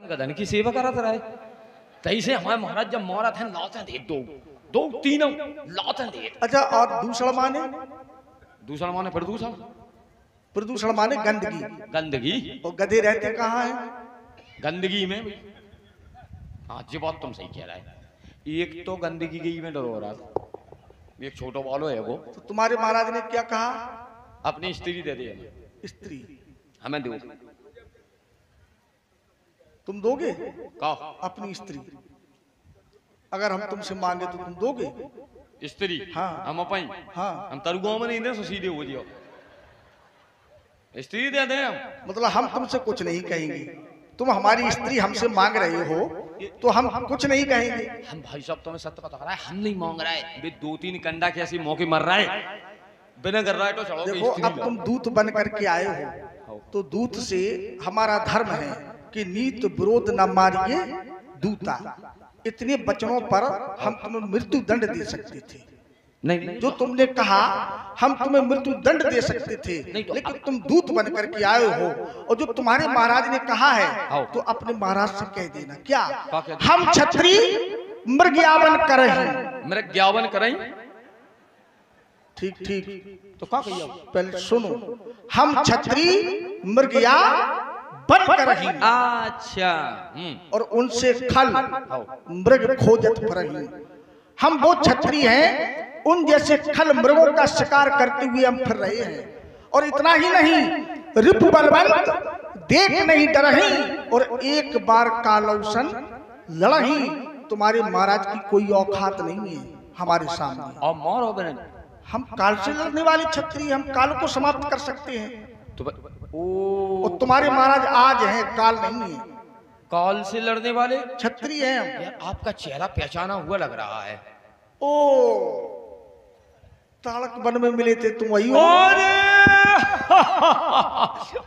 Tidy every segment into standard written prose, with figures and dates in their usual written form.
गधन की सेवा करत रहे। तैसे हमारे महाराज जब मारा था लाते थे दो तीनों लाते थे। अच्छा, और दूसरा माने? दूसरा माने प्रदूषण। प्रदूषण माने गंदगी। गंदगी। और गधे रहते कहाँ है? गंदगी में। हाँ जी, बात तुम सही कह रहा है। एक तो गंदगी की में डर हो रहा था, एक छोटा बालो है वो। तो तुम्हारे महाराज ने क्या कहा? अपनी स्त्री दे दे। स्त्री हमें दो। तुम दोगे? कहा अपनी स्त्री अगर हम तुमसे मांगे तो तुम दोगे? स्त्री? हाँ। हम अपाई। हाँ। हम तरुगांव में नहीं दे सो सीधे हो जियो। स्त्री दे दे हम। मतलब हम तुमसे कुछ नहीं कहेंगे। तुम हमारी स्त्री हमसे मांग रहे हो तो हम कुछ नहीं कहेंगे। हम भाई साहब तुम्हें सत्य बता रहा है, हम नहीं मांग रहा है। वे 2-3 कंडा के ऐसे मौके मर रहा है, बिना कर रहा है तो चलो। देखो, अब तुम दूत बन करके आए हो तो दूत से हमारा धर्म है कि नीत विरोध न मारिए दूता। इतने वचनों पर हम तुम्हें मृत्यु दंड दे सकते थे। नहीं, जो तुमने कहा हम तुम्हें मृत्यु दंड दे सकते थे, लेकिन तुम दूत बन करके आए हो और जो तुम्हारे महाराज ने कहा है तो अपने महाराज से कह देना। क्या? हम क्षत्रिय मृग्यावन करें। मृग्यावन करें? ठीक ठीक। तो क्या कहिए? पहले सुनो, हम क्षत्रिय मृग्या बन करही। अच्छा। और उनसे खल मृग खोजत फरही। हम वो क्षत्रिय हैं, उन जैसे खल मृगों का शिकार करते हुए हम फिर रहे हैं। और इतना ही नहीं, रिपु बलवंत देख नहीं डरही और एक बार कालौसन लड़ही। तुम्हारे महाराज की कोई औकात नहीं है हमारे सामने। और मारो बहन, हम काल से लड़ने वाले क्षत्रिय, हम काल को समाप्त कर सकते हैं। तो और तुम्हारे महाराज आज हैं, काल नहीं है। काल से लड़ने वाले क्षत्रिय हैं हम। यार आपका चेहरा पहचाना हुआ लग रहा है। ओ, ताड़क वन में मिले थे, तुम वही हो?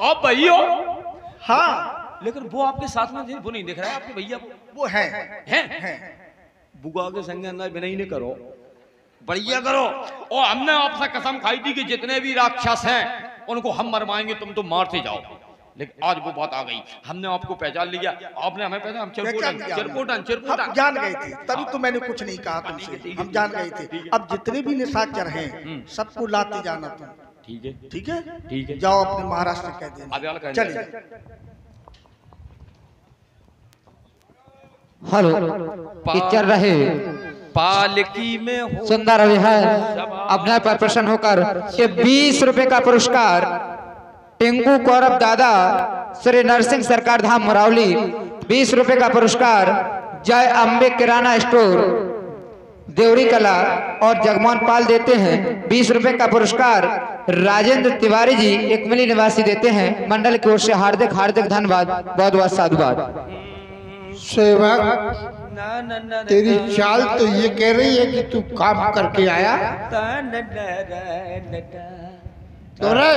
आप वही हो? हाँ। लेकिन वो आपके साथ में वो नहीं दिख रहा है आपके भैया। वो है। बुआ के संग अंदर बिना ही नहीं करो, बढ़िया करो। और हमने आपसे कसम खाई थी कि जितने भी राक्षस हैं उनको हम मरवाएंगे, तुम तो मारते जाओ। लेकिन आज वो बात आ गई, हमने आपको पहचान लिया, आपने हमें पहचान। हम चिरकुटन जान गए थे, तभी तो मैंने कुछ नहीं कहा तुमसे। हम जान गए थे। अब जितने भी निशाचर हैं सबको लाते जाना तुम। ठीक है, ठीक है, ठीक है। जाओ अपने महाराज से कह देना। चलिए। हेलो, चल रहे पालकी में सुंदर विहार अभिनय पर प्रसन्न होकर ये 20 रुपए का पुरस्कार टिंकू कौरव दादा श्री नरसिंह सरकार धाम मुरावली। 20 रुपए का पुरस्कार जय अम्बे किराना स्टोर देवरी कला और जगमोहन पाल देते हैं। 20 रुपए का पुरस्कार राजेंद्र तिवारी जी एकमिली निवासी देते हैं। मंडल की ओर से हार्दिक हार्दिक धन्यवाद, बहुत बहुत साधुवाद। सेवक, तेरी चाल तो ये कह रही है कि तू काम करके आया तो रे